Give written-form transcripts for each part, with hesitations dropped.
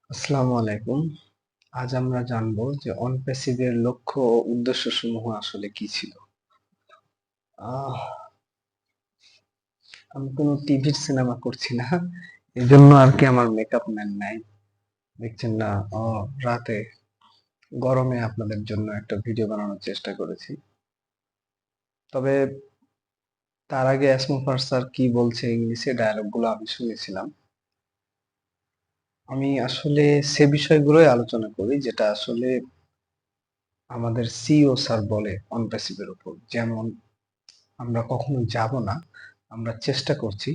আসসালামু আলাইকুম। আজ আমরা জানবো যে অনপ্যাসিভের লক্ষ্য ও উদ্দেশ্য সমূহ আসলে কি ছিল। আহ আমি কোনো টিভির সিনেমা করছি না, এই জন্য আর কি আমার মেকআপ ম্যান নাই, দেখছেন না। রাতে গরমে আপনাদের জন্য একটা ভিডিও বানানোর চেষ্টা করেছি। তবে তার আগে এসমোফার স্যার কি বলছে ইংলিশে ডায়ালগ গুলো আমি শুনেছিলাম। আমি আসলে সে বিষয়গুলোই আলোচনা করি যেটা আসলে আমাদের সিইও স্যার বলে অনপ্যাসিভের উপর। যেমন, আমরা কখনোই যাব না, আমরা চেষ্টা করছি,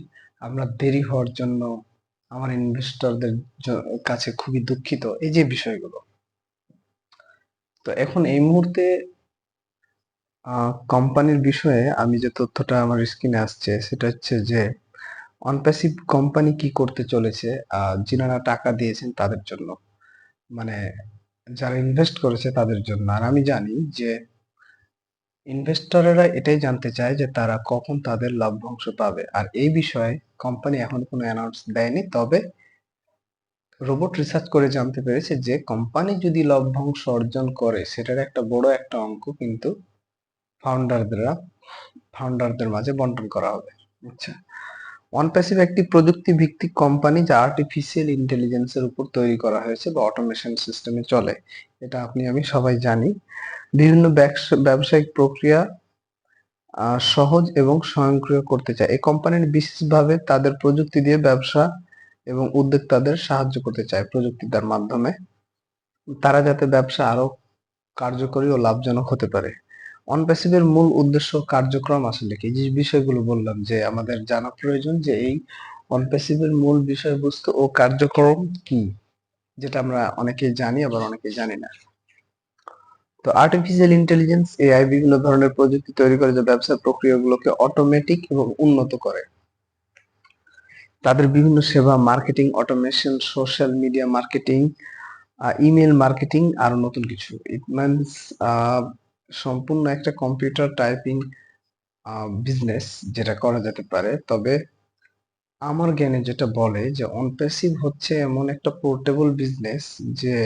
আমরা দেরি হওয়ার জন্য আমার ইনভেস্টরদের কাছে খুবই দুঃখিত, এই যে বিষয়গুলো। তো এখন এই মুহূর্তে কোম্পানির বিষয়ে আমি যে তথ্যটা আমার স্ক্রিনে আসছে সেটা হচ্ছে যে অনপ্যাসিভ কোম্পানি কি করতে চলেছে, যিনারা টাকা দিয়েছেন তাদের জন্য, মানে যারা ইনভেস্ট করেছে তাদের জন্য। আর আমি জানি যে ইনভেস্টরেরা এটাই জানতে চায় যে তারা কখন তাদের লভ্যাংশ পাবে, আর এই বিষয়ে কোম্পানি এখন কোনো অ্যানাউন্স দেয়নি। তবে রোবট রিসার্চ করে জানতে পেরেছে যে কোম্পানি যদি লভ্যাংশ অর্জন করে সেটার একটা বড় একটা অঙ্ক কিন্তু ফাউন্ডাররা ফাউন্ডারদের মাঝে বন্টন করা হবে। আচ্ছা, অনপ্যাসিভ একটি প্রযুক্তি ভিত্তিক কোম্পানি যা আর্টিফিশিয়াল ইন্টেলিজেন্সের উপর তৈরি করা হয়েছে বা অটোমেশন সিস্টেমে চলে। এটা আপনি আমি সবাই জানি। বিভিন্ন ব্যবসায়িক প্রক্রিয়া সহজ এবং স্বয়ংক্রিয় করতে চায়। এই কোম্পানির বিশেষভাবে তাদের প্রযুক্তি দিয়ে ব্যবসা এবং উদ্যোক্তাদের সাহায্য করতে চায় প্রযুক্তির মাধ্যমে, তারা যাতে ব্যবসা আরো কার্যকরী ও লাভজনক হতে পারে। অনপ্যাসিভের মূল উদ্দেশ্য ও কার্যক্রম আসলে কি, যে বিষয়গুলো বললাম যে আমাদের জানা প্রয়োজন, যে এই অনপ্যাসিভের মূল বিষয়বস্তু ও কার্যক্রম কি, যেটা আমরা অনেকেই জানি আবার অনেকেই জানি না। তো আর্টিফিশিয়াল ইন্টেলিজেন্স এআই বিভিন্ন ধরনের প্রযুক্তি তৈরি করে যা ব্যবসার প্রক্রিয়াগুলোকে অটোমেটিক এবং উন্নত করে। তাদের বিভিন্ন সেবা, marketing automation, social media marketing, email marketing, আরো নতুন কিছু। ইট মিনস সম্পূর্ণ একটা কম্পিউটার টাইপিং বিজনেস যেটা করা যেতে পারে। তবে আমার জ্ঞানে যেটা বলে যে অনপ্যাসিভ হচ্ছে এমন একটা পোর্টেবল বিজনেস যে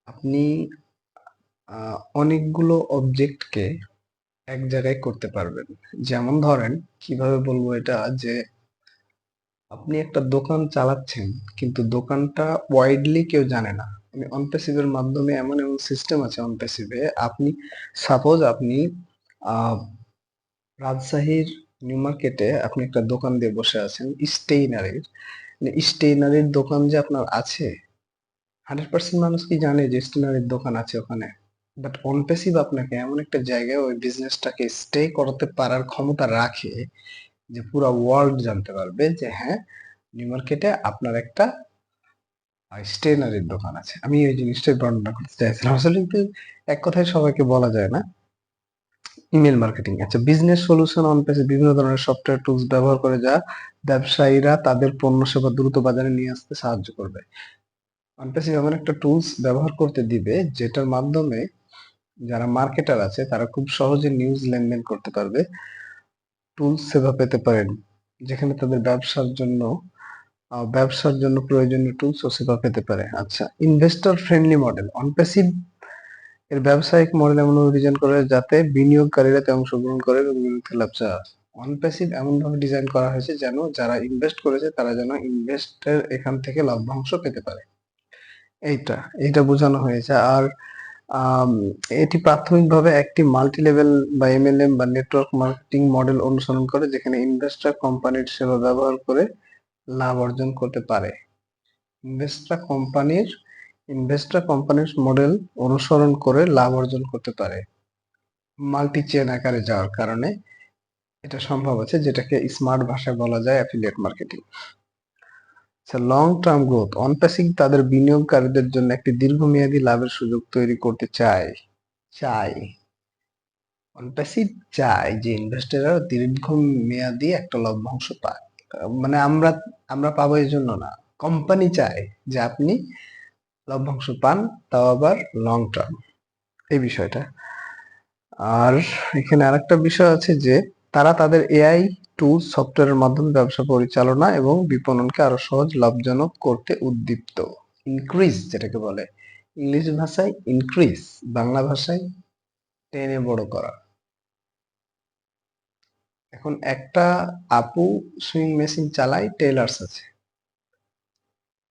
আপনি অনেকগুলো অবজেক্টকে এক জায়গায় করতে পারবেন। যেমন ধরেন, কিভাবে বলবো এটা, যে আপনি একটা দোকান চালাচ্ছেন কিন্তু দোকানটা ওয়াইডলি কেউ জানে না। মানে অনপ্যাসিভের মাধ্যমে এমন এমন সিস্টেম আছে অনপ্যাসিভে, আপনি সাপোজ আপনি আহ রাজশাহীর নিউ মার্কেটে আপনি একটা দোকান দিয়ে বসে আছেন স্টেইনারির। স্টেইনারির দোকান যে আপনার আছে, 100% মানুষ কি জানে যে স্টেইনারির দোকান আছে ওখানে? বাট অনপ্যাসিভ আপনাকে এমন একটা জায়গায় ওই বিজনেসটাকে স্টে করতে পারার ক্ষমতা রাখে যে পুরো ওয়ার্ল্ড জানতে পারবে যে হ্যাঁ, নিউ মার্কেটে আপনার একটা স্টেশনারির দোকান আছে। আমি এই জিনিসটাই বর্ণনা করতে চাইছিলাম আসলে, কিন্তু এক কথায় সবাইকে বলা যায় না। ইমেল মার্কেটিং, আচ্ছা, বিজনেস সলিউশন অন পেজে বিভিন্ন ধরনের সফটওয়্যার টুলস ব্যবহার করে যা ব্যবসায়ীরা তাদের পণ্য সেবা দ্রুত বাজারে নিয়ে আসতে সাহায্য করবে। অনপেসিভ এমন একটা টুলস ব্যবহার করতে দিবে যেটার মাধ্যমে যারা মার্কেটার আছে তারা খুব সহজে নিউজ লেনদেন করতে পারবে, টুলস সেবা পেতে পারেন, যেখানে তাদের ব্যবসার জন্য প্রয়োজনীয় টুলস ও সেবা পেতে পারে। আচ্ছা, ইনভেস্টর ফ্রেন্ডলি মডেল অনপ্যাসিভ এর ব্যবসায়িক মডেল এমনভাবে ডিজাইন করা হয় যাতে বিনিয়োগকারীরা তে অংশগ্রহণ করে এবং বিনিয়োগ থেকে লাভ চায়। অনপ্যাসিভ এমনভাবে ডিজাইন করা হয়েছে যেন যারা ইনভেস্ট করেছে তারা যেন ইনভেস্টের এখান থেকে লভ্যাংশ পেতে পারে। এইটা এইটা বোঝানো হয়েছে। আর আম, এটি প্রাথমিকভাবে একটি মাল্টি লেভেল বা এমএলএম বা নেটওয়ার্ক মার্কেটিং মডেল অনুসরণ করে, যেখানে ইনভেস্টর কোম্পানির সেবা ব্যবহার করে লাভ অর্জন করতে পারে। ইনভেস্টর কোম্পানির ইনভেস্টর কোম্পানির মডেল অনুসরণ করে লাভ অর্জন করতে পারে মাল্টি চেন আকারে যাওয়ার কারণে। এটা সম্ভব আছে, যেটাকে স্মার্ট ভাষায় বলা যায় অ্যাফিলিয়েট মার্কেটিং। আচ্ছা, লং টার্ম গ্রোথ অনপ্যাসিভ তাদের বিনিয়োগকারীদের জন্য একটি দীর্ঘমেয়াদী লাভের সুযোগ তৈরি করতে চায়। চায় অনপ্যাসিভ চায় যে ইনভেস্টররা দীর্ঘমেয়াদী একটা লভ্যাংশ পায়। মানে আমরা আমরা পাবো এই জন্য না, কোম্পানি চায় যে আপনি লভ্যাংশ পান, তাও আবার লং টার্ম, এই বিষয়টা। আর এখানে আরেকটা বিষয় আছে যে তারা তাদের এআই টুলস সফটওয়্যারের মাধ্যমে ব্যবসা পরিচালনা এবং বিপণনকে আরো সহজ লাভজনক করতে উদ্দীপ্ত। ইনক্রিজ যেটাকে বলে, ইংলিশ ভাষায় ইনক্রিজ, বাংলা ভাষায় টেনে বড় করা। এখন একটা আপু সুইং মেশিন চালায়, টেলার্স আছে,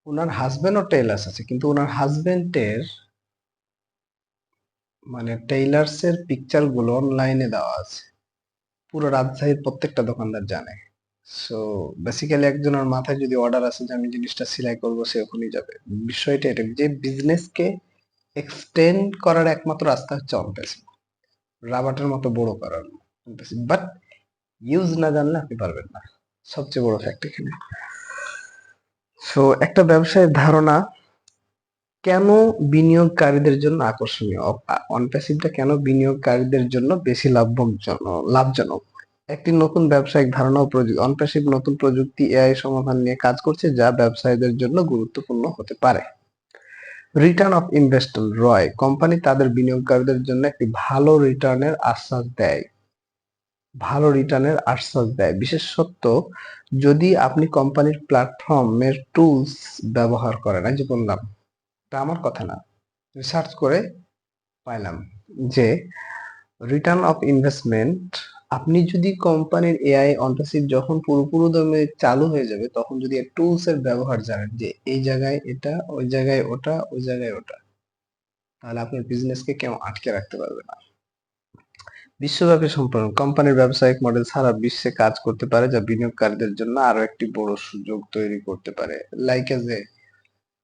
ওনার হাজবেন্ডও টেলার্স আছে, কিন্তু ওনার হাজবেন্ডের মানে টেইলার্স এর পিকচার গুলো অনলাইনে দেওয়া আছে, পুরো রাজশাহীর প্রত্যেকটা দোকানদার জানে। সো বেসিক্যালি একজনের মাথায় যদি অর্ডার আছে যে আমি জিনিসটা সেলাই করবো, সে ওখানেই যাবে। বিষয়টা এটা যে বিজনেসকে এক্সটেন্ড করার একমাত্র রাস্তা হচ্ছে অনপ্যাসিভ, রাবারের মতো বড় করার অনপ্যাসিভ, বাট ইউজ না জানলে আপনি পারবেন না, সবচেয়ে বড় ফ্যাক্ট এখানে। সো একটা ব্যবসায়ের ধারণা কেন বিনিয়োগকারীদের জন্য আকর্ষণীয়, অনপ্যাসিভটা কেন বিনিয়োগকারীদের জন্য বেশি লাভজনক। একটি নতুন ব্যবসায়িক ধারণা ও প্রযুক্তি, অনপ্যাসিভ নতুন প্রযুক্তি এআই সমাধান নিয়ে কাজ করছে যা ব্যবসায়ীদের জন্য গুরুত্বপূর্ণ হতে পারে। Return of investment Roy, company তাদের বিনিয়োগকারীদের জন্য একটি ভালো রিটার্নের আশ্বাস দেয়, বিশেষত যদি আপনি কোম্পানির প্ল্যাটফর্মের টুলস ব্যবহার করেন। এই যে বললাম, এটা আমার কথা না, রিসার্চ করে পাইলাম যে রিটার্ন অফ ইনভেস্টমেন্ট, আপনি যদি কোম্পানির এআই অনপ্যাসিভ যখন পুরোপুরি দমে চালু হয়ে যাবে, তখন যদি টুলস এর ব্যবহার জানেন যে এই জায়গায় এটা, ওই জায়গায় ওটা, ওই জায়গায় ওটা, তাহলে আপনার বিজনেসকে কেউ আটকে রাখতে পারবে না। বিশ্বব্যাপী সম্প্রসারণ, কোম্পানির ব্যবসায়িক মডেল সারা বিশ্বে কাজ করতে পারে যা বিনিয়োগকারীদের জন্য আরো একটি বড় সুযোগ তৈরি করতে পারে, like as a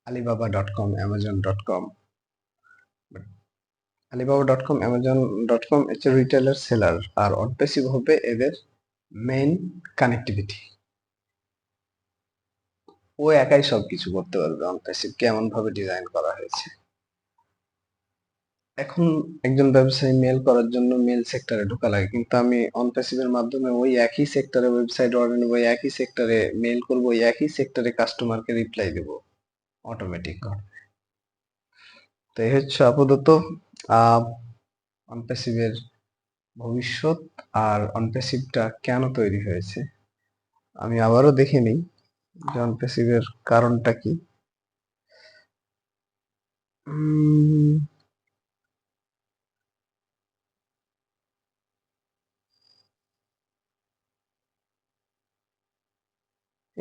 alibaba.com, amazon.com। alibaba.com, amazon.com হচ্ছে রিটেলার সেলার, আর অনপ্যাসিভ হবে এদের মেইন কানেক্টিভিটি। ও একাই সবকিছু করতে পারবে, অনপ্যাসিভ কেমন ভাবে ডিজাইন করা হয়েছে। এখন একজন ব্যবসায়ী মেল করার জন্য মেল সেক্টরে ঢোকা লাগে, কিন্তু আমি অনপ্যাসিভের মাধ্যমে ওই একই সেক্টরে ওয়েবসাইট অর্ডার নেবো, একই সেক্টরে মেল করবো, একই সেক্টরে কাস্টমারকে রিপ্লাই দেবো অটোমেটিক। তো এই হচ্ছে আপাতত অনপ্যাসিভের ভবিষ্যৎ, আর অনপ্যাসিভটা কেন তৈরি হয়েছে। আমি আবারও দেখে নিই যে অনপ্যাসিভের কারণটা কি।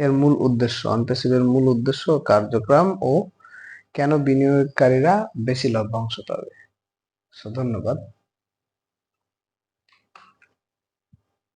এর মূল উদ্দেশ্য, অনপ্যাসিভের মূল উদ্দেশ্য, কার্যক্রম ও কেন বিনিয়োগকারীরা বেশি লভ্যাংশ পাবে। ধন্যবাদ।